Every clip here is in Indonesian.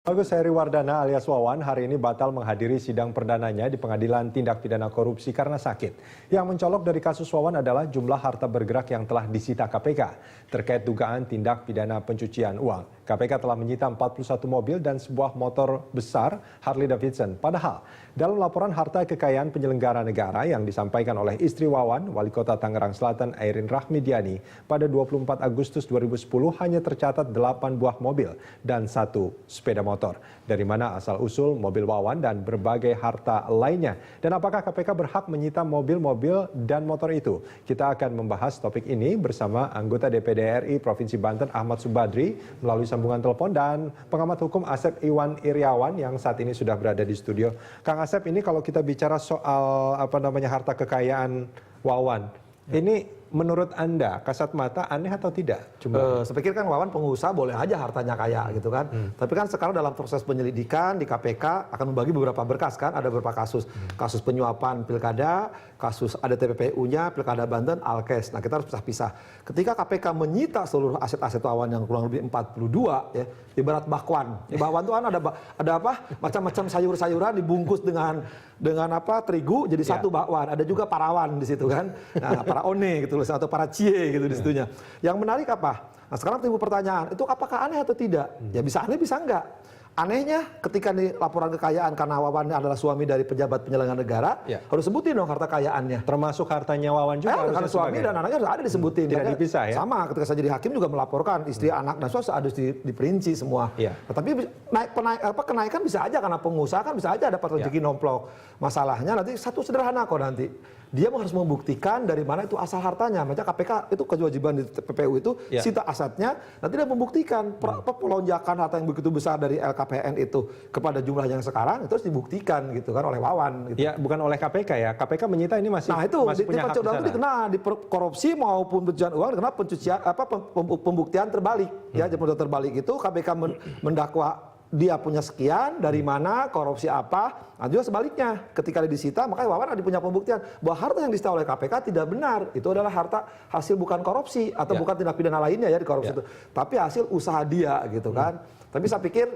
Agus Heriwardana alias Wawan hari ini batal menghadiri sidang perdananya di Pengadilan Tindak Pidana Korupsi karena sakit. Yang mencolok dari kasus Wawan adalah jumlah harta bergerak yang telah disita KPK terkait dugaan tindak pidana pencucian uang. KPK telah menyita 41 mobil dan sebuah motor besar Harley Davidson. Padahal dalam laporan harta kekayaan penyelenggara negara yang disampaikan oleh istri Wawan, Wali Kota Tangerang Selatan Airin Rahmidiani pada 24 Agustus 2010 hanya tercatat 8 buah mobil dan 1 sepeda motor. Dari mana asal-usul mobil Wawan dan berbagai harta lainnya? Dan apakah KPK berhak menyita mobil-mobil dan motor itu? Kita akan membahas topik ini bersama anggota DPD RI Provinsi Banten Ahmad Subadri melalui sambungan telepon dan pengamat hukum Asep Iwan Iriawan yang saat ini sudah berada di studio. Kang Asep, ini kalau kita bicara soal harta kekayaan Wawan, ini menurut Anda kasat mata aneh atau tidak? Saya pikir kan Wawan pengusaha boleh aja hartanya kaya gitu kan. Tapi kan sekarang dalam proses penyelidikan di KPK akan membagi beberapa berkas kan. Ada beberapa kasus. Kasus penyuapan pilkada, kasus ada TPPU-nya, pilkada Banten, Alkes. Nah kita harus pisah-pisah. Ketika KPK menyita seluruh aset-aset Wawan yang kurang lebih 42 ya, ibarat bakwan. Di bakwan itu kan ada apa? Macam-macam sayur-sayuran dibungkus dengan terigu jadi satu bakwan. Ada juga parawan di situ kan. Nah, paraone gitu atau para cie gitu di situnya. Yang menarik apa? Nah sekarang timbul pertanyaan, itu apakah aneh atau tidak? Ya bisa aneh, bisa enggak. Anehnya ketika di laporan kekayaan karena Wawan adalah suami dari pejabat penyelenggara negara, harus sebutin dong harta kekayaannya. Termasuk hartanya Wawan juga. Karena suami dan anaknya harus ada disebutin. Tidak dipisah ya? Sama, ketika saya jadi hakim juga melaporkan istri, anak, dan suami harus diperinci semua. Nah, tapi kenaikan bisa aja karena pengusaha kan bisa aja dapat rezeki nomplok. Masalahnya nanti satu sederhana kok nanti. Dia harus membuktikan dari mana itu asal hartanya. Macam KPK itu kewajiban di PPU itu sita asetnya, nanti dia membuktikan pelonjakan harta yang begitu besar dari LKPN itu kepada jumlah yang sekarang itu harus dibuktikan gitu kan oleh Wawan. Gitu. Ya bukan oleh KPK ya. KPK menyita ini masih punya hak di sana. Itu dikena di korupsi maupun pencucian uang dikena pembuktian terbalik. Ya pembuktian terbalik itu KPK mendakwa dia punya sekian, dari mana, korupsi apa. Nah juga sebaliknya, ketika disita, makanya Wawan ada punya pembuktian bahwa harta yang disita oleh KPK tidak benar. Itu adalah harta hasil bukan korupsi, atau bukan tindak pidana lainnya ya di korupsi itu. Tapi hasil usaha dia gitu kan. Tapi saya pikir,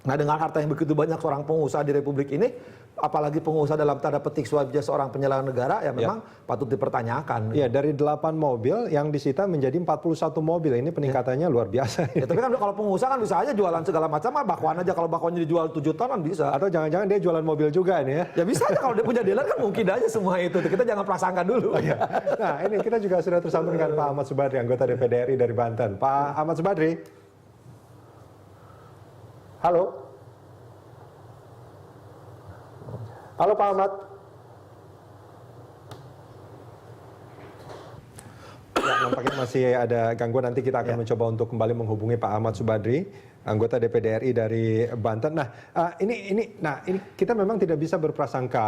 nah dengan harta yang begitu banyak seorang pengusaha di Republik ini, apalagi pengusaha dalam tanda petik suaminya seorang penyelenggara negara, ya memang patut dipertanyakan. Iya, dari 8 mobil yang disita menjadi 41 mobil. Ini peningkatannya luar biasa. Ya, tapi kan kalau pengusaha kan bisa aja jualan segala macam, bakwan aja. Kalau bakwannya dijual 7 ton kan bisa. Atau jangan-jangan dia jualan mobil juga nih ya? Ya bisa aja, kalau dia punya dealer kan mungkin aja semua itu. Kita jangan prasangka dulu. Nah ini kita juga sudah tersambung dengan Pak Ahmad Subadri, anggota DPD RI dari Banten. Pak Ahmad Subadri. Halo. Halo Pak Ahmad. Ya, nampaknya masih ada gangguan. Nanti kita akan mencoba untuk kembali menghubungi Pak Ahmad Subadri, anggota DPD RI dari Banten. Nah, ini kita memang tidak bisa berprasangka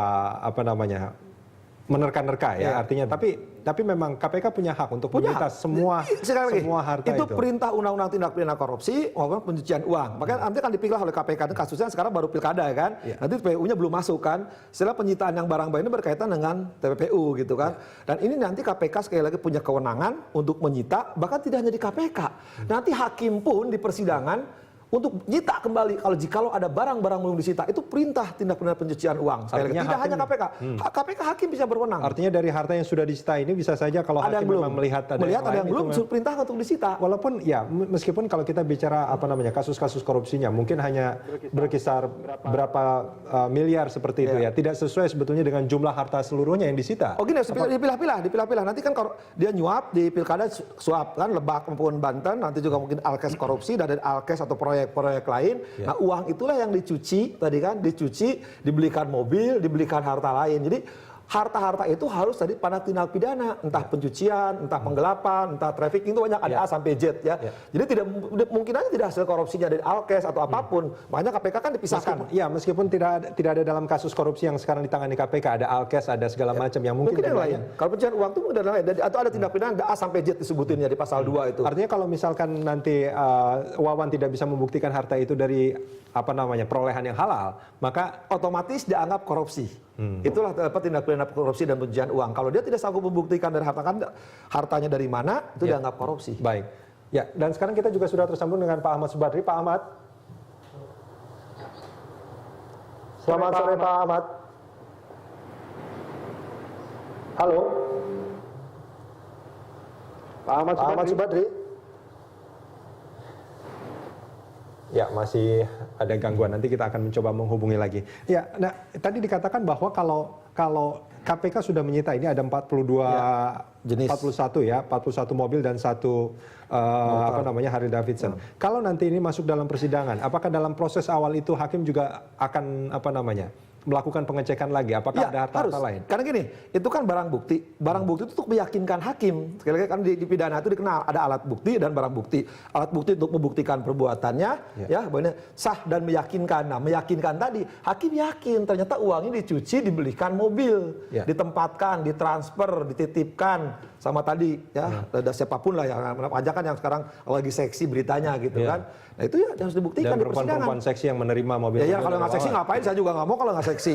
menerka-nerka ya artinya. Tapi memang KPK punya hak untuk menyita semua harta itu. Perintah Undang-Undang Tindak Pidana Korupsi maupun pencucian uang. Makanya nanti kan dipilah oleh KPK. Itu kasusnya sekarang baru pilkada kan. Nanti TPPU-nya belum masuk kan. Setelah penyitaan yang barang-barang ini berkaitan dengan TPPU gitu kan. Dan ini nanti KPK sekali lagi punya kewenangan untuk menyita, bahkan tidak hanya di KPK. Nanti hakim pun di persidangan untuk nyita kembali kalau ada barang-barang belum disita, itu perintah tindak pidana pencucian uang. Tidak hanya KPK. KPK hakim bisa berwenang. Artinya dari harta yang sudah disita ini bisa saja kalau hakim memang melihat ada yang belum perintah untuk disita. Walaupun ya meskipun kalau kita bicara kasus-kasus korupsinya mungkin hanya berkisar berapa miliar seperti itu ya. Tidak sesuai sebetulnya dengan jumlah harta seluruhnya yang disita. Oh gini, dipilah-pilah. Nanti kan kalau dia nyuap di pilkada suap kan Lebak maupun Banten, nanti juga mungkin Alkes korupsi dan dari Alkes atau proyek lain. Nah uang itulah yang dicuci dibelikan mobil, dibelikan harta lain. Jadi harta-harta itu harus tadi pada tindak pidana, entah pencucian, entah penggelapan, entah trafficking, itu banyak ada A sampai Z ya. Jadi tidak mungkin aja tidak hasil korupsinya dari Alkes atau apapun. Makanya KPK kan dipisahkan. Meskipun tidak ada dalam kasus korupsi yang sekarang ditangani KPK, ada Alkes, ada segala macam yang mungkin ada lain. Kalau pencucian uang itu mungkin ada lain, atau ada tindak pidana ada A sampai Z disebutinnya di pasal 2 itu. Artinya kalau misalkan nanti Wawan tidak bisa membuktikan harta itu dari perolehan yang halal, maka otomatis dianggap korupsi. Itulah tindak pidana korupsi dan pencucian uang. Kalau dia tidak sanggup membuktikan dari hartanya dari mana, itu dianggap korupsi. Baik. Ya, dan sekarang kita juga sudah tersambung dengan Pak Ahmad Subadri. Pak Ahmad. Selamat sore Pak Ahmad. Halo. Pak Ahmad Subadri. Ya, masih ada gangguan. Nanti kita akan mencoba menghubungi lagi. Ya, nah tadi dikatakan bahwa kalau KPK sudah menyita, ini ada 42 jenis. 41 mobil dan satu Harley Davidson. Kalau nanti ini masuk dalam persidangan, apakah dalam proses awal itu hakim juga akan melakukan pengecekan lagi? Apakah ada harta-harta lain? Karena gini, itu kan barang bukti. Barang bukti itu untuk meyakinkan hakim. Sekali lagi kan di pidana itu dikenal ada alat bukti dan barang bukti. Alat bukti untuk membuktikan perbuatannya, bahwa sah dan meyakinkan. Nah, meyakinkan tadi, hakim yakin ternyata uang ini dicuci, dibelikan mobil, ditempatkan, ditransfer, dititipkan sama tadi ada siapapun lah yang pajak kan yang sekarang lagi seksi beritanya gitu kan. Nah itu ya harus dibuktikan dan di persidangan. perempuan seksi yang menerima mobil. Ya kalau nggak seksi ngapain? Saya juga nggak mau kalau nggak seksi.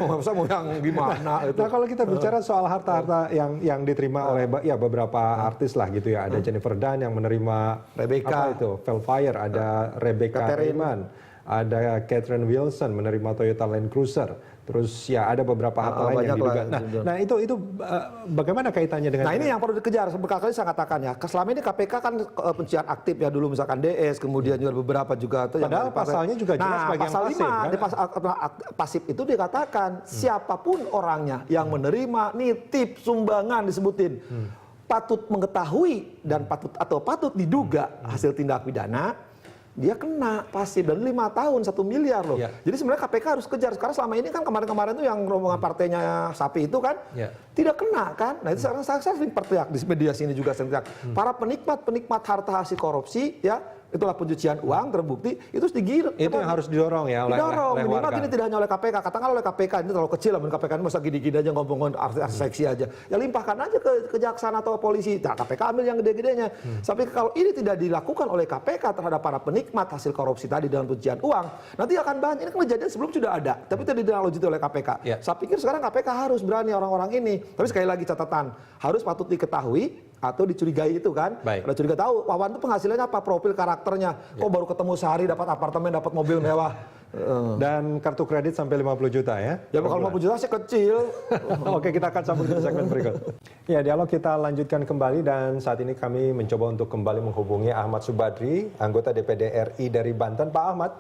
Masa mau yang gimana? Nah kalau kita bicara soal harta-harta yang diterima oleh beberapa artis lah gitu ya. Ada Jennifer Dunn yang menerima Rebecca Velfire, ada Rebecca Rayman, ada Catherine Wilson menerima Toyota Land Cruiser. Terus ya ada beberapa harta lain yang diduga. Nah itu bagaimana kaitannya dengan? Nah ini yang perlu dikejar. Berkali-kali saya katakan ya. Selama ini KPK kan pencucian aktif ya dulu misalkan DS, kemudian juga beberapa juga. Padahal pasalnya juga jelas bagian pasal pasif. 5 di pasif itu dikatakan siapapun orangnya yang menerima nitip sumbangan disebutin patut mengetahui dan patut diduga hasil tindak pidana. Dia kena pasif dan 5 tahun 1 miliar loh. Jadi sebenarnya KPK harus kejar. Sekarang selama ini kan kemarin-kemarin tuh yang rombongan partainya sapi itu kan tidak kena kan. Nah itu sekarang saya sering berteriak di media sini juga sering teriak. Para penikmat harta hasil korupsi itulah pencucian uang terbukti itu harus digiring. Itu yang harus didorong ya oleh minimal warga. Ini tidak hanya oleh KPK. Katakanlah oleh KPK ini terlalu kecil lah. KPK ini masa gini-gini aja ngomongin artis seksi aja. Ya limpahkan aja ke kejaksaan atau polisi. Nah KPK ambil yang gede-gedenya. Tapi kalau ini tidak dilakukan oleh KPK terhadap para penikmat hasil korupsi tadi dengan pencucian uang, nanti akan banyak. Ini kan kejadian sebelum sudah ada, tapi tidak dilanjuti oleh KPK. Saya pikir sekarang KPK harus berani orang-orang ini. Tapi sekali lagi catatan, harus patut diketahui atau dicurigai itu kan. Kalau curiga tahu, Wawan itu penghasilannya apa, profil karakternya. Kok baru ketemu sehari dapat apartemen, dapat mobil mewah. Dan kartu kredit sampai 50 juta ya. Ya kalau 50 juta sih kecil. Oke, kita akan sambung di segmen berikut. Ya, dialog kita lanjutkan kembali dan saat ini kami mencoba untuk kembali menghubungi Ahmad Subadri, anggota DPD RI dari Banten. Pak Ahmad.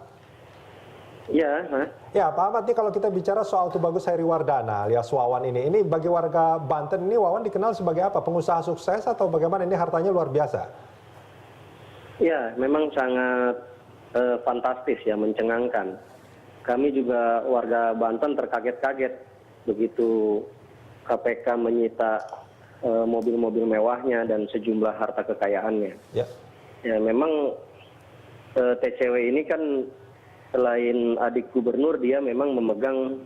Ya, Ya, Pak Ahmad, ini kalau kita bicara soal Tubagus Heriwardana alias Wawan ini bagi warga Banten ini Wawan dikenal sebagai apa? Pengusaha sukses atau bagaimana? Ini hartanya luar biasa? Ya, memang sangat fantastis ya, mencengangkan. Kami juga warga Banten terkaget-kaget begitu KPK menyita mobil-mobil mewahnya dan sejumlah harta kekayaannya. Ya, memang TCW ini kan selain adik gubernur, dia memang memegang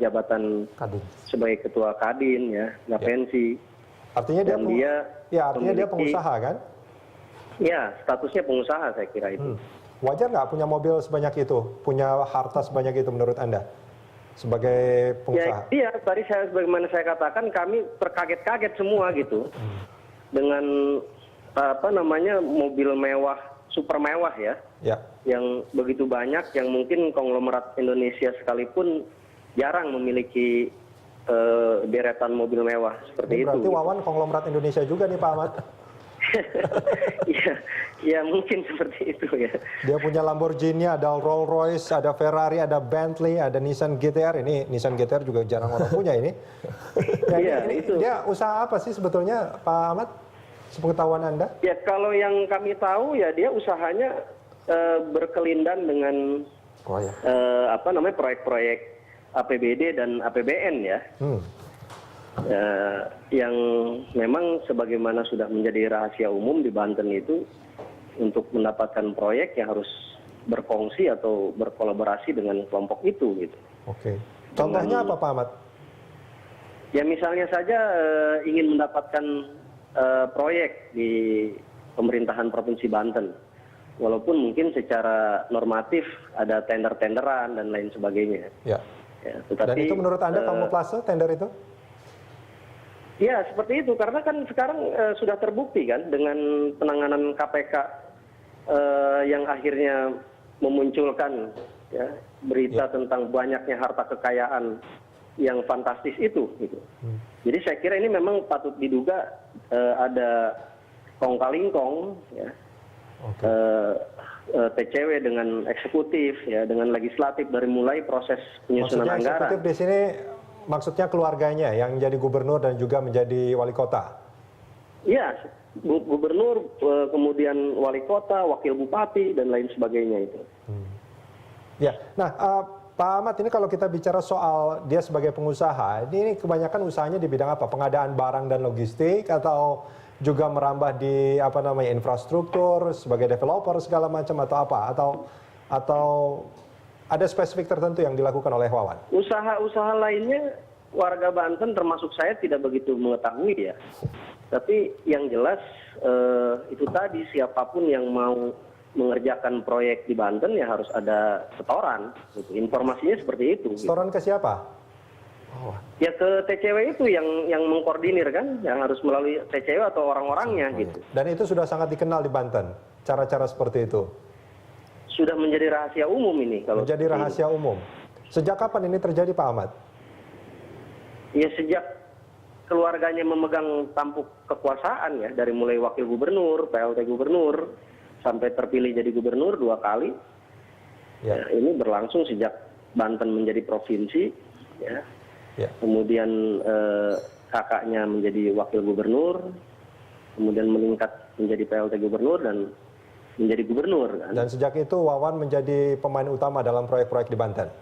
jabatan Kadin. Sebagai ketua Kadin ya, nggak pensi. Artinya dia pengusaha kan? Ya, statusnya pengusaha saya kira itu. Wajar nggak punya mobil sebanyak itu, punya harta sebanyak itu menurut Anda sebagai pengusaha? Ya, tadi sebagaimana saya katakan, kami terkaget-kaget semua gitu dengan mobil mewah, super mewah ya, yang begitu banyak, yang mungkin konglomerat Indonesia sekalipun jarang memiliki deretan mobil mewah seperti itu. Berarti Wawan konglomerat Indonesia juga nih Pak Ahmad? Ya mungkin seperti itu ya. Dia punya Lamborghini, ada Rolls Royce, ada Ferrari, ada Bentley, ada Nissan GTR. Ini Nissan GTR juga jarang orang punya ini. Itu. Dia usaha apa sih sebetulnya Pak Ahmad? Sepengetahuan Anda? Ya kalau yang kami tahu ya dia usahanya berkelindan dengan proyek-proyek APBD dan APBN ya. Yang memang sebagaimana sudah menjadi rahasia umum di Banten itu, untuk mendapatkan proyek ya harus berfungsi atau berkolaborasi dengan kelompok itu gitu. Oke. Contohnya apa Pak Ahmad? Ya misalnya saja ingin mendapatkan proyek di pemerintahan Provinsi Banten, walaupun mungkin secara normatif ada tender-tenderan dan lain sebagainya. Ya. Dan itu menurut Anda kamuflase tender itu? Ya seperti itu, karena kan sekarang sudah terbukti kan dengan penanganan KPK yang akhirnya memunculkan ya berita tentang banyaknya harta kekayaan yang fantastis itu gitu. Jadi saya kira ini memang patut diduga ada kong kali kong ya. TCW dengan eksekutif ya, dengan legislatif dari mulai proses penyusunan anggaran. Maksudnya eksekutif di sini maksudnya keluarganya yang menjadi gubernur dan juga menjadi wali kota. Iya, gubernur, kemudian wali kota, wakil bupati dan lain sebagainya itu. Ya, nah Pak Ahmad, ini kalau kita bicara soal dia sebagai pengusaha, ini kebanyakan usahanya di bidang apa? Pengadaan barang dan logistik atau juga merambah di infrastruktur sebagai developer segala macam atau apa? Atau ada spesifik tertentu yang dilakukan oleh Wawan? Usaha-usaha lainnya warga Banten termasuk saya tidak begitu mengetahui ya. Tapi yang jelas itu tadi siapapun yang mau mengerjakan proyek di Banten ya harus ada setoran. Gitu. Informasinya seperti itu. Setoran ke siapa? Ya ke TCW itu yang mengkoordinir kan, yang harus melalui TCW atau orang-orangnya gitu. Dan itu sudah sangat dikenal di Banten, cara-cara seperti itu. Sudah menjadi rahasia umum ini kalau. Menjadi rahasia umum. Sejak kapan ini terjadi, Pak Ahmad? Ya sejak keluarganya memegang tampuk kekuasaan ya, dari mulai wakil gubernur, PLT gubernur, sampai terpilih jadi gubernur 2 kali. Ya, ini berlangsung sejak Banten menjadi provinsi, ya. Kemudian kakaknya menjadi wakil gubernur, kemudian meningkat menjadi PLT gubernur dan menjadi gubernur. Kan? Dan sejak itu Wawan menjadi pemain utama dalam proyek-proyek di Banten.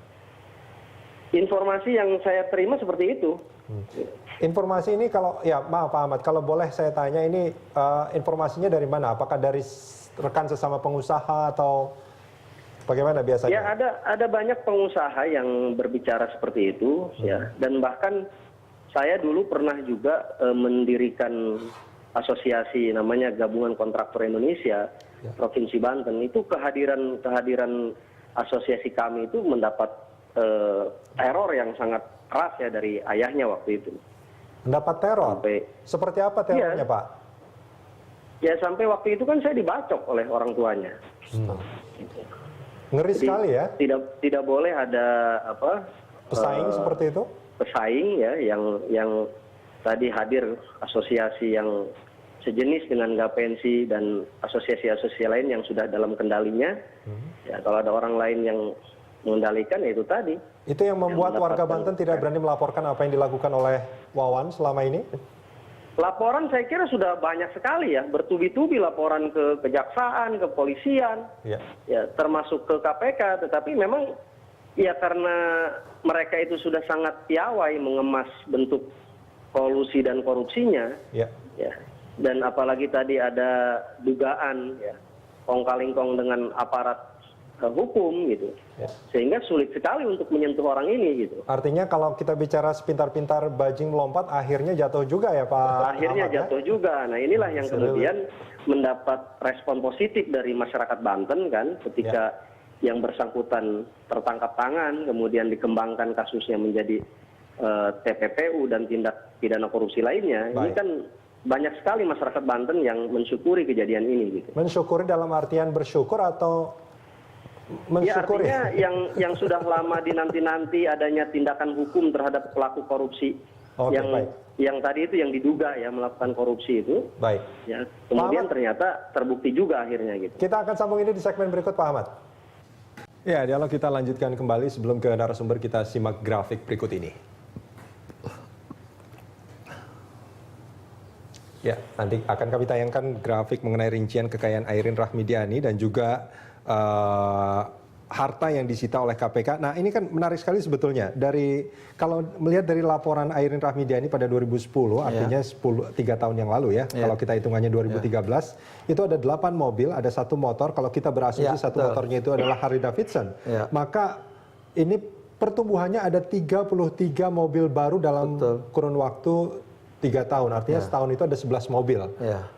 Informasi yang saya terima seperti itu. Informasi ini kalau, ya maaf Pak Ahmad, kalau boleh saya tanya ini informasinya dari mana? Apakah dari rekan sesama pengusaha atau bagaimana biasanya? Ya ada banyak pengusaha yang berbicara seperti itu ya, dan bahkan saya dulu pernah juga mendirikan asosiasi namanya Gabungan Kontraktor Indonesia Provinsi Banten. Itu kehadiran asosiasi kami itu mendapat teror yang sangat keras ya dari ayahnya waktu itu. Mendapat teror? Seperti apa terornya Pak? Ya sampai waktu itu kan saya dibacok oleh orang tuanya. Ngeri sekali ya? Tidak boleh ada pesaing seperti itu? Pesaing ya yang tadi hadir asosiasi yang sejenis dengan Gapensi dan asosiasi-asosiasi lain yang sudah dalam kendalinya. Ya kalau ada orang lain yang mengendalikan ya itu tadi. Itu yang membuat warga Banten tidak berani melaporkan apa yang dilakukan oleh Wawan selama ini? Laporan saya kira sudah banyak sekali ya, bertubi-tubi laporan ke kejaksaan, ke polisian, ya termasuk ke KPK. Tetapi memang ya karena mereka itu sudah sangat piawai mengemas bentuk kolusi dan korupsinya, ya. Dan apalagi tadi ada dugaan ya kong-kali-kong dengan aparat hukum gitu, sehingga sulit sekali untuk menyentuh orang ini gitu. Artinya kalau kita bicara sepintar-pintar bajing melompat, akhirnya jatuh juga ya Pak? Akhirnya Ahmad, jatuh juga. Nah inilah yang kemudian mendapat respon positif dari masyarakat Banten kan, ketika yang bersangkutan tertangkap tangan, kemudian dikembangkan kasusnya menjadi TPPU dan tindak pidana korupsi lainnya. Ini kan banyak sekali masyarakat Banten yang mensyukuri kejadian ini. Gitu. Mensyukuri dalam artian bersyukur atau? Ya artinya yang sudah lama dinanti-nanti adanya tindakan hukum terhadap pelaku korupsi yang tadi itu yang diduga ya melakukan korupsi itu. Baik. Ya, kemudian ternyata terbukti juga akhirnya gitu. Kita akan sambung ini di segmen berikut Pak Ahmad. Ya, dialog kita lanjutkan kembali. Sebelum ke narasumber kita simak grafik berikut ini. Ya, nanti akan kami tayangkan grafik mengenai rincian kekayaan Airin Rahmidiani dan juga harta yang disita oleh KPK. Nah ini kan menarik sekali sebetulnya. Kalau melihat dari laporan Airin Rahmidiani pada 2010, artinya 3 tahun yang lalu ya. Kalau kita hitungannya 2013, itu ada 8 mobil, ada 1 motor. Kalau kita berasumsi 1 motornya itu adalah Harley Davidson, maka ini pertumbuhannya ada 33 mobil baru dalam kurun waktu 3 tahun, artinya setahun itu ada 11 mobil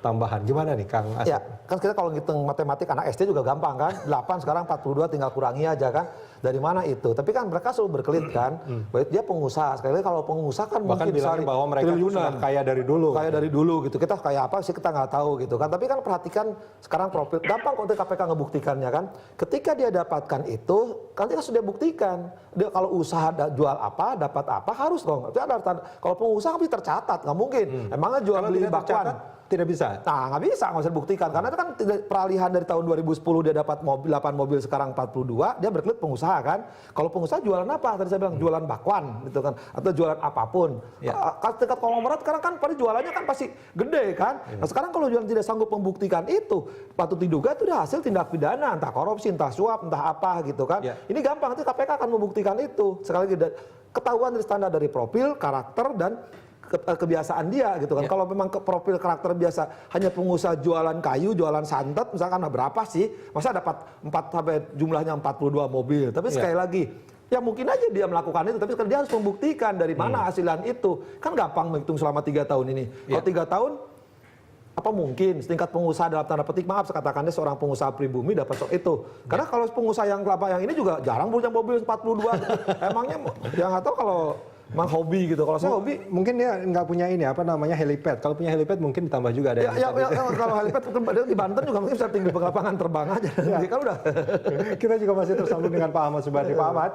tambahan. Gimana nih Kang Asep? Ya, kan kita kalau ngitung matematik anak SD juga gampang kan, 8 sekarang 42 tinggal kurangi aja kan. Dari mana itu? Tapi kan mereka selalu berkelit kan, dia pengusaha. Sekali lagi kalau pengusaha kan bahkan mungkin bilang bahwa mereka sudah kaya dari dulu. Kaya dari dulu gitu, kita kayak apa sih kita nggak tahu gitu kan. Tapi kan perhatikan sekarang profil, gampang kok KPK ngebuktikannya kan. Ketika dia dapatkan itu, kan sudah buktikan. Dia kalau usaha jual apa, dapat apa, harus dong. Itu ada kalau pengusaha kan tercatat, nggak mungkin. Emangnya jual beli bakwan? Tidak bisa. Nah, nggak bisa, nggak usah dibuktikan. Karena itu kan peralihan dari tahun 2010 dia dapat 8 mobil, sekarang 42, dia berkelit pengusaha kan. Kalau pengusaha jualan apa? Tadi saya bilang jualan bakwan gitu kan, atau jualan apapun. Tingkat konglomerat sekarang kan pada jualannya kan pasti gede kan. Nah, sekarang kalau jualan tidak sanggup membuktikan itu, patut diduga itu udah hasil tindak pidana, entah korupsi, entah suap, entah apa gitu kan. Ini gampang, nanti KPK akan membuktikan itu. Sekali lagi, ketahuan dari standar dari profil, karakter, dan kebiasaan dia gitu kan. Kalau memang profil karakter biasa hanya pengusaha jualan kayu, jualan santet, misalkan berapa sih? Masa dapat 4 sampai jumlahnya 42 mobil. Tapi sekali lagi, ya mungkin aja dia melakukan itu, tapi dia harus membuktikan dari mana hasilan itu. Kan gampang menghitung selama 3 tahun ini. Kalau 3 tahun, apa mungkin setingkat pengusaha dalam tanda petik, maaf saya katakannya seorang pengusaha pribumi dapat itu. Karena kalau pengusaha yang kelapa yang ini juga jarang punya mobil 42. Emangnya ya nggak tahu kalau emang hobi gitu. Kalau saya hobi, mungkin dia nggak punya ini apa namanya helipad. Kalau punya helipad mungkin ditambah juga ada. Kalau helipad di Banten juga mungkin bisa tinggi lapangan terbang aja. Kalau udah. Kita juga masih tersambung dengan Pak Ahmad Subardi. Pak Ahmad.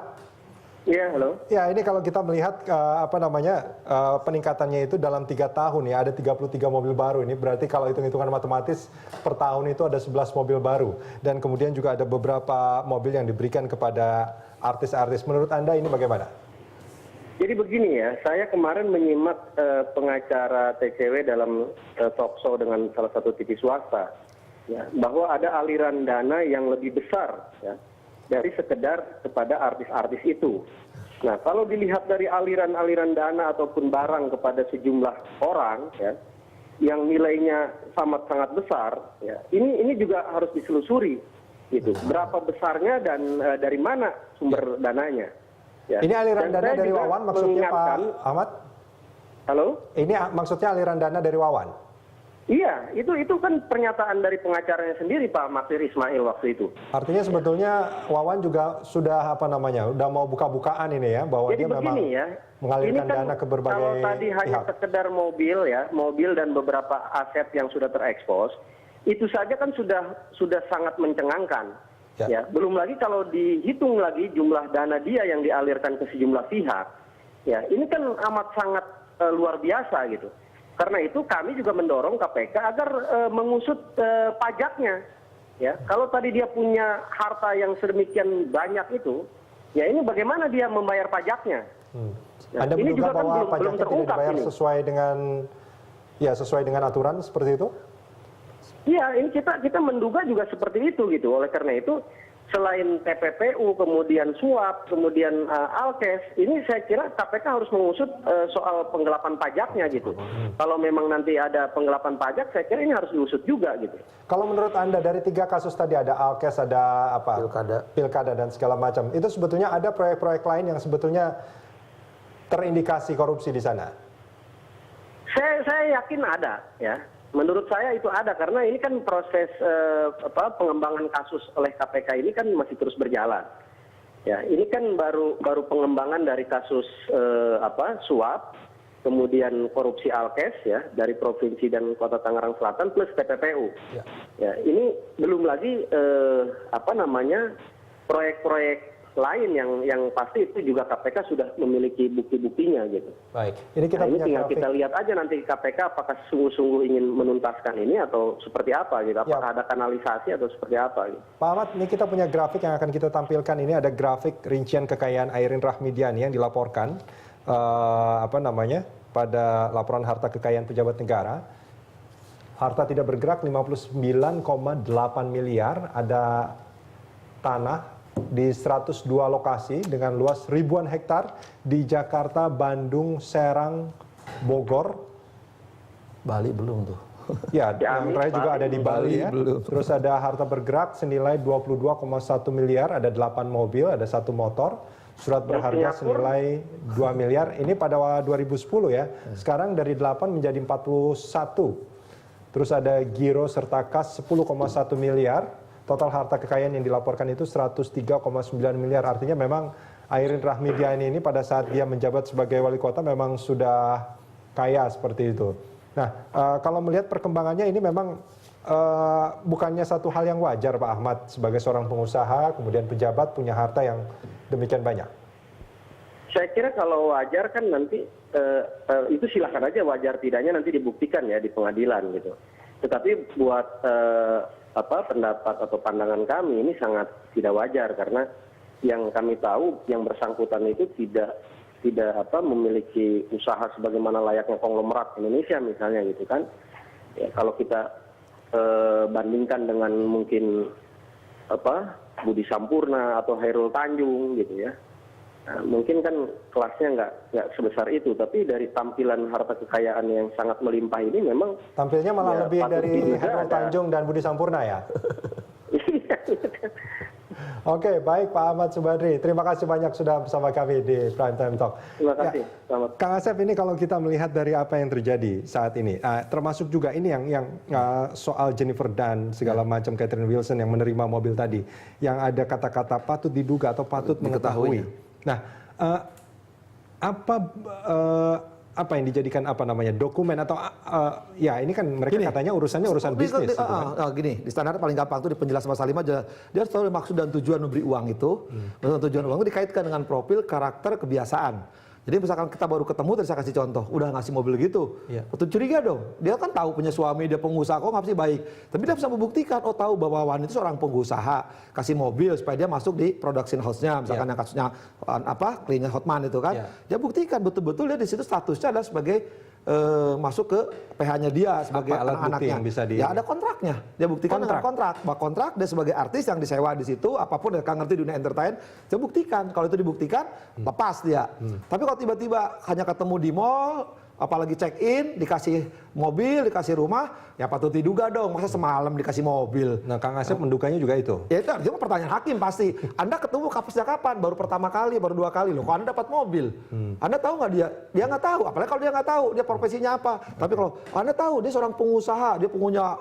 Iya, halo. Ya, ini kalau kita melihat peningkatannya itu dalam 3 tahun ya, ada 33 mobil baru. Ini berarti kalau hitung-hitungan matematis per tahun itu ada 11 mobil baru. Dan kemudian juga ada beberapa mobil yang diberikan kepada artis-artis. Menurut Anda ini bagaimana? Jadi begini ya, saya kemarin menyimak pengacara TCW dalam talk show dengan salah satu TV swasta, ya, bahwa ada aliran dana yang lebih besar ya, dari sekedar kepada artis-artis itu. Nah, kalau dilihat dari aliran-aliran dana ataupun barang kepada sejumlah orang ya, yang nilainya sangat besar, ya, ini juga harus ditelusuri, gitu. Berapa besarnya dan dari mana sumber dananya? Ya. Ini aliran dana dari Wawan maksudnya Pak Ahmad? Halo? Ini maksudnya aliran dana dari Wawan? Iya, itu kan pernyataan dari pengacaranya sendiri Pak Maksir Ismail waktu itu. Artinya sebetulnya Wawan juga sudah udah mau buka-bukaan ini ya, bahwa jadi dia memang mengalirkan kan dana ke berbagai kalau tadi hanya sekedar mobil ya, mobil dan beberapa aset yang sudah terekspos, itu saja kan sudah sangat mencengangkan. Ya, belum lagi kalau dihitung lagi jumlah dana dia yang dialirkan ke sejumlah pihak, ya ini kan amat sangat luar biasa gitu. Karena itu kami juga mendorong KPK agar mengusut pajaknya. Ya, kalau tadi dia punya harta yang sedemikian banyak itu, ya ini bagaimana dia membayar pajaknya? Nah, Anda ini menduga juga kan bahwa belum pajaknya tidak terungkap dibayar sesuai dengan aturan seperti itu? Iya, ini kita menduga juga seperti itu gitu. Oleh karena itu, selain TPPU, kemudian suap, kemudian Alkes, ini saya kira KPK harus mengusut soal penggelapan pajaknya gitu. Kalau memang nanti ada penggelapan pajak, saya kira ini harus diusut juga gitu. Kalau menurut Anda dari 3 kasus tadi, ada Alkes, ada apa? Pilkada dan segala macam. Itu sebetulnya ada proyek-proyek lain yang sebetulnya terindikasi korupsi di sana? Saya yakin ada ya. Menurut saya itu ada karena ini kan proses pengembangan kasus oleh KPK ini kan masih terus berjalan. Ya, ini kan baru pengembangan dari kasus suap, kemudian korupsi Alkes ya dari provinsi dan Kota Tangerang Selatan plus TPPU. Ya, ini belum lagi proyek-proyek lain yang pasti itu juga KPK sudah memiliki bukti-buktinya gitu. Baik, ini kita punya tinggal kita lihat aja nanti KPK apakah sungguh-sungguh ingin menuntaskan ini atau seperti apa gitu. Apakah ada kanalisasi atau seperti apa gitu. Pak Ahmad, ini kita punya grafik yang akan kita tampilkan. Ini ada grafik rincian kekayaan Airin Rahmidiani yang dilaporkan pada laporan harta kekayaan pejabat negara. Harta tidak bergerak 59,8 miliar, ada tanah di 102 lokasi dengan luas ribuan hektar di Jakarta, Bandung, Serang, Bogor. Bali belum tuh. Ya, yang terakhir juga ada di Bali ya. Terus ada harta bergerak senilai 22,1 miliar, ada 8 mobil, ada 1 motor. Surat berharga senilai 2 miliar. Ini pada 2010 ya. Sekarang dari 8 menjadi 41. Terus ada giro serta kas 10,1 miliar. Total harta kekayaan yang dilaporkan itu 103,9 miliar. Artinya memang Airin Rahmidiani ini pada saat dia menjabat sebagai wali kota memang sudah kaya seperti itu. Nah, kalau melihat perkembangannya ini memang bukannya satu hal yang wajar Pak Ahmad sebagai seorang pengusaha, kemudian pejabat punya harta yang demikian banyak? Saya kira kalau wajar kan nanti itu silakan aja wajar tidaknya nanti dibuktikan ya di pengadilan gitu. Tetapi buat pendapat atau pandangan kami ini sangat tidak wajar karena yang kami tahu yang bersangkutan itu tidak memiliki usaha sebagaimana layaknya konglomerat Indonesia misalnya gitu kan. Ya, kalau kita bandingkan dengan mungkin Budi Sampurna atau Hairul Tanjung gitu ya. Nah, mungkin kan kelasnya nggak sebesar itu, tapi dari tampilan harta kekayaan yang sangat melimpah ini memang tampilnya malah lebih dari Hairul Tanjung dan Budi Sampurna ya. Oke, baik Pak Ahmad Subandri. Terima kasih banyak sudah bersama kami di Prime Time Talk. Terima kasih. Selamat. Kang Asep, ini kalau kita melihat dari apa yang terjadi saat ini, termasuk juga ini yang soal Jennifer Dunn segala macam, Catherine Wilson yang menerima mobil tadi, yang ada kata-kata patut diduga atau patut mengetahui. Nah, apa yang dijadikan dokumen atau ya ini kan mereka katanya urusannya urusan bisnis. Gini, di standar paling gampang tuh di penjelasan pasal 5 dia harus tahu maksud dan tujuan memberi uang itu. Maksud dan tujuan uang itu dikaitkan dengan profil, karakter, kebiasaan. Jadi misalkan kita baru ketemu, tadi saya kasih contoh, udah ngasih mobil gitu, betul curiga dong. Dia kan tahu punya suami, dia pengusaha, kok nggak sih baik. Tapi dia bisa membuktikan, tahu bahwa Wawan itu seorang pengusaha, kasih mobil supaya dia masuk di production house-nya, misalkan yang kasusnya kliennya Hotman itu kan. Dia buktikan betul-betul dia di situ statusnya adalah sebagai masuk ke PH-nya dia sebagai anak-anaknya. Ya ada kontraknya. Dia buktikan dengan kontrak. Bahwa kontrak dia sebagai artis yang disewa di situ, apapun dia ngerti dunia entertain, dia buktikan. Kalau itu dibuktikan, lepas dia. Tapi kalau tiba-tiba hanya ketemu di mall, apalagi check in, dikasih mobil, dikasih rumah, ya patut diduga dong. Masa semalam dikasih mobil. Nah, Kang Asep mendukanya juga itu. Ya itu artinya pertanyaan hakim pasti. Anda ketemu sejak kapan? Baru pertama kali, baru 2 kali loh. Kok Anda dapat mobil? Anda tahu nggak dia? Dia nggak tahu. Apalagi kalau dia nggak tahu, dia profesinya apa. Tapi kalau Anda tahu, dia seorang pengusaha, dia punya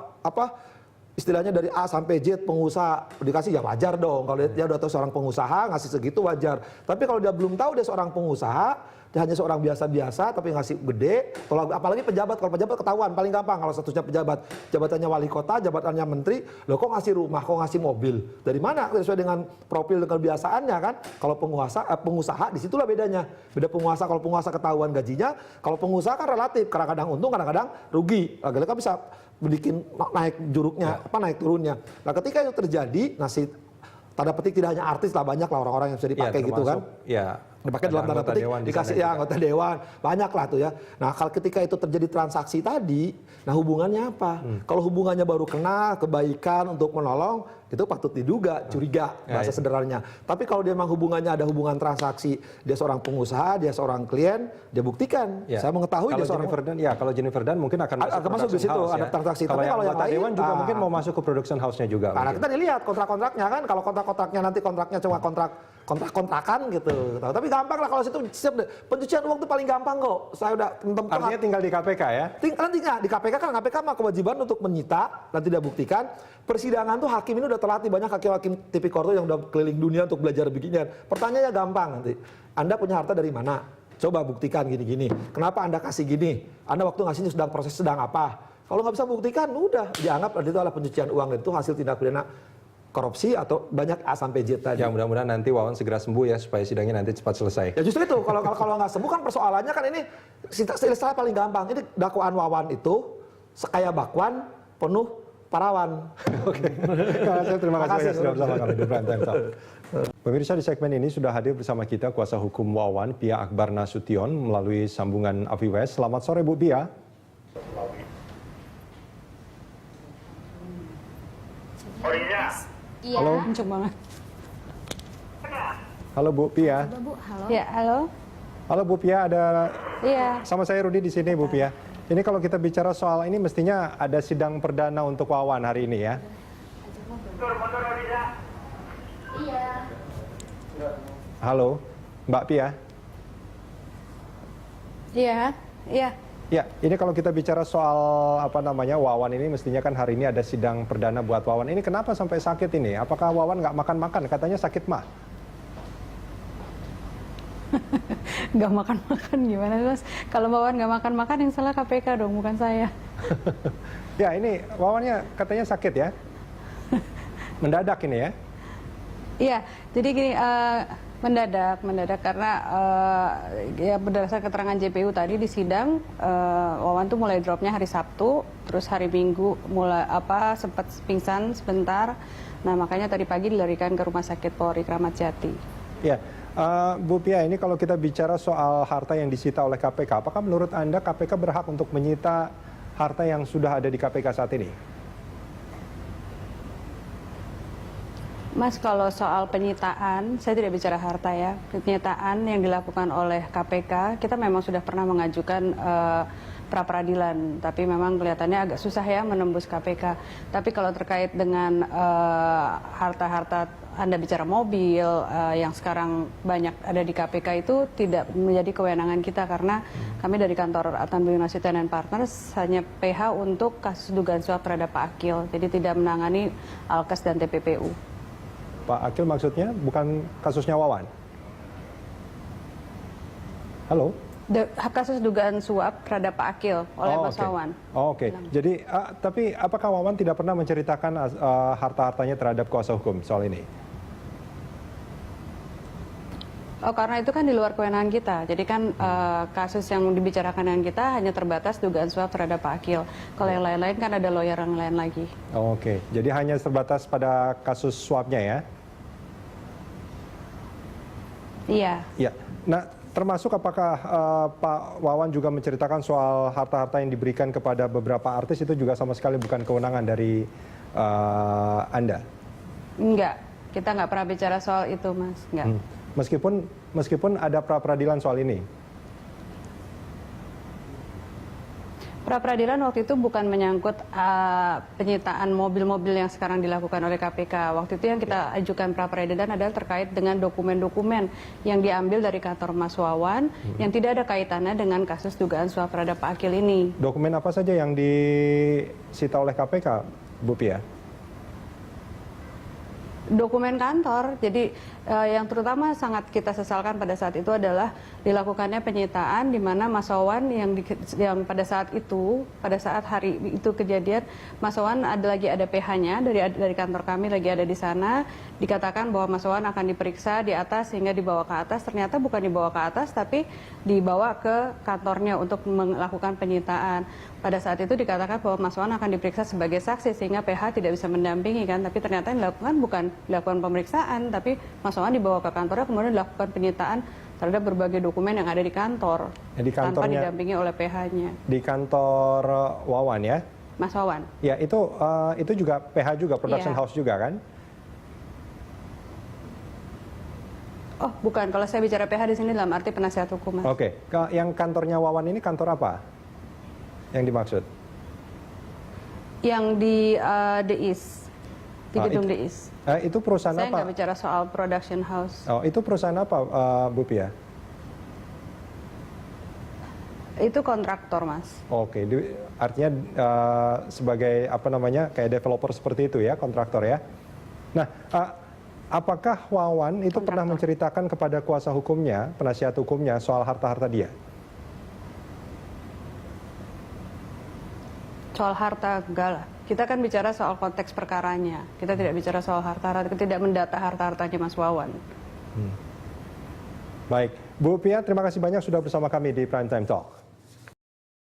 istilahnya dari A sampai Z pengusaha, dikasih ya wajar dong. Kalau dia udah tahu seorang pengusaha, ngasih segitu wajar. Tapi kalau dia belum tahu dia seorang pengusaha, dia hanya seorang biasa-biasa tapi ngasih gede. Kalau apalagi pejabat, kalau pejabat ketahuan paling gampang kalau statusnya pejabat, jabatannya wali kota, jabatannya menteri, loh kok ngasih rumah, kok ngasih mobil? Dari mana? Sesuai dengan profil dan kebiasaannya kan. Kalau pengusaha disitulah bedanya. Beda penguasa, kalau penguasa ketahuan gajinya, kalau pengusaha kan relatif, kadang-kadang untung, kadang-kadang rugi. Kadang-kadang kan bisa bikin naik juruknya, naik turunnya. Nah ketika itu terjadi, tanda petik tidak hanya artis lah, banyak lah orang-orang yang bisa dipakai gitu kan. Dipakai dalam tanda petik, dikasih anggota dewan, banyak lah tuh ya. Nah kalau ketika itu terjadi transaksi tadi, nah hubungannya apa? Kalau hubungannya baru kenal, kebaikan untuk menolong, itu patut diduga, curiga, bahasa sederhananya. Tapi kalau dia memang hubungannya ada hubungan transaksi, dia seorang pengusaha, dia seorang klien, dia buktikan. Saya mengetahui dia seorang... Kalau Jennifer Dunn mungkin akan masuk di situ, ada transaksi. Kalau yang yang lain, dewan juga mungkin mau masuk ke production house-nya juga. Karena kita dilihat kontrak-kontraknya kan, kalau kontrak-kontraknya nanti kontraknya cuma kontrak-kontrakan gitu. Tapi gampang lah kalau situ siap deh. Pencucian uang itu paling gampang kok. Saya udah artinya tinggal di KPK ya? Nanti di KPK kan KPK mah kewajiban untuk menyita, nanti dia buktikan. Persidangan tuh hakim ini udah terlatih, banyak hakim-hakim tipikor tuh yang udah keliling dunia untuk belajar beginian. Pertanyaannya gampang nanti. Anda punya harta dari mana? Coba buktikan gini-gini. Kenapa Anda kasih gini? Anda waktu ngasihnya sedang apa? Kalau nggak bisa buktikan, udah dianggap itu adalah pencucian uang dan itu hasil tindak pidana korupsi atau banyak A sampai Z tadi. Ya mudah-mudahan nanti Wawan segera sembuh ya supaya sidangnya nanti cepat selesai. Ya justru itu kalau nggak sembuh kan persoalannya kan ini istilah paling gampang. Ini dakwaan Wawan itu sekaya bakwan penuh parawan. Oke. Terima kasih sudah bersama kami di Prime Time Talk. Pemirsa, di segmen ini sudah hadir bersama kita kuasa hukum Wawan Pia Akbar Nasution melalui sambungan AVWS. Selamat sore Bu Pia. Iya, halo. kenceng banget. Halo Bu Pia. Halo. Ya, halo. Halo Bu Pia, ada sama saya Rudi di sini Bu Pia. Ini kalau kita bicara soal ini mestinya ada sidang perdana untuk Wawan hari ini ya. Iya. Halo, Mbak Pia. Iya, iya. Ya, ini kalau kita bicara soal Wawan ini mestinya kan hari ini ada sidang perdana buat Wawan. Ini kenapa sampai sakit ini? Apakah Wawan nggak makan-makan? Katanya sakit mah. Nggak makan-makan gimana Mas? Kalau Wawan nggak makan-makan yang salah KPK dong, bukan saya. Ya ini Wawannya katanya sakit ya? Mendadak ini ya? Iya, jadi gini, mendadak karena ya berdasarkan keterangan JPU tadi di sidang, Wawan tuh mulai dropnya hari Sabtu, terus hari Minggu mulai sempat pingsan sebentar. Nah makanya tadi pagi dilarikan ke Rumah Sakit Polri Kramat Jati. Ya, Bu Pia, ini kalau kita bicara soal harta yang disita oleh KPK, apakah menurut Anda KPK berhak untuk menyita harta yang sudah ada di KPK saat ini? Mas, kalau soal penyitaan, saya tidak bicara harta ya. Penyitaan yang dilakukan oleh KPK, kita memang sudah pernah mengajukan pra-peradilan, tapi memang kelihatannya agak susah ya menembus KPK. Tapi kalau terkait dengan harta-harta, Anda bicara mobil yang sekarang banyak ada di KPK itu tidak menjadi kewenangan kita karena kami dari kantor Adnan Budi Nasution and Partners hanya PH untuk kasus dugaan suap terhadap Pak Akil, jadi tidak menangani Alkes dan TPPU. Pak Akil maksudnya bukan kasusnya Wawan? Halo? Kasus dugaan suap terhadap Pak Akil oleh Mas Wawan. Oke. Jadi, tapi apakah Wawan tidak pernah menceritakan harta-hartanya terhadap kuasa hukum soal ini? Oh, karena itu kan di luar kewenangan kita. Jadi kan kasus yang dibicarakan dengan kita hanya terbatas dugaan suap terhadap Pak Akil. Kalau yang lain-lain kan ada lawyer yang lain lagi. Oke. Jadi hanya terbatas pada kasus suapnya ya? Iya. Ya. Nah, termasuk apakah Pak Wawan juga menceritakan soal harta-harta yang diberikan kepada beberapa artis itu juga sama sekali bukan kewenangan dari Anda? Enggak. Kita nggak pernah bicara soal itu, Mas. Enggak. Meskipun ada pra-peradilan soal ini? Pra-peradilan waktu itu bukan menyangkut penyitaan mobil-mobil yang sekarang dilakukan oleh KPK. Waktu itu yang kita ajukan pra-peradilan adalah terkait dengan dokumen-dokumen yang diambil dari kantor Mas Wawan yang tidak ada kaitannya dengan kasus dugaan suap terhadap Pak Akil ini. Dokumen apa saja yang disita oleh KPK, Bu Pia? Dokumen kantor, jadi yang terutama sangat kita sesalkan pada saat itu adalah dilakukannya penyitaan di mana Mas Wawan yang pada saat itu, pada saat hari itu kejadian, Mas Wawan ada PH-nya dari kantor kami lagi ada di sana, dikatakan bahwa Mas Wawan akan diperiksa di atas sehingga dibawa ke atas, ternyata bukan dibawa ke atas tapi dibawa ke kantornya untuk melakukan penyitaan. Pada saat itu dikatakan bahwa Mas Wawan akan diperiksa sebagai saksi sehingga PH tidak bisa mendampingi kan, tapi ternyata yang dilakukan bukan dilakukan pemeriksaan, tapi Mas Wawan dibawa ke kantornya kemudian dilakukan penyitaan terhadap berbagai dokumen yang ada di kantor tanpa didampingi oleh PH-nya. Di kantor Wawan ya? Mas Wawan. Ya itu juga PH juga, production house juga kan? Oh bukan, kalau saya bicara PH di sini dalam arti penasihat hukum. Mas. Oke, yang kantornya Wawan ini kantor apa? Yang dimaksud? Yang di The East, di gedung The East. Itu perusahaan apa? Saya nggak bicara soal production house. Oh, itu perusahaan apa, Bu Pia? Itu kontraktor, Mas. Oke, artinya sebagai kayak developer seperti itu ya, kontraktor ya. Nah, apakah Wawan itu pernah menceritakan kepada kuasa hukumnya, penasihat hukumnya soal harta-harta dia? Soal harta enggak lah. Kita kan bicara soal konteks perkaranya. Kita tidak bicara soal harta-harta, kita tidak mendata harta-hartanya Mas Wawan. Baik, Bu Pia, terima kasih banyak sudah bersama kami di Prime Time Talk.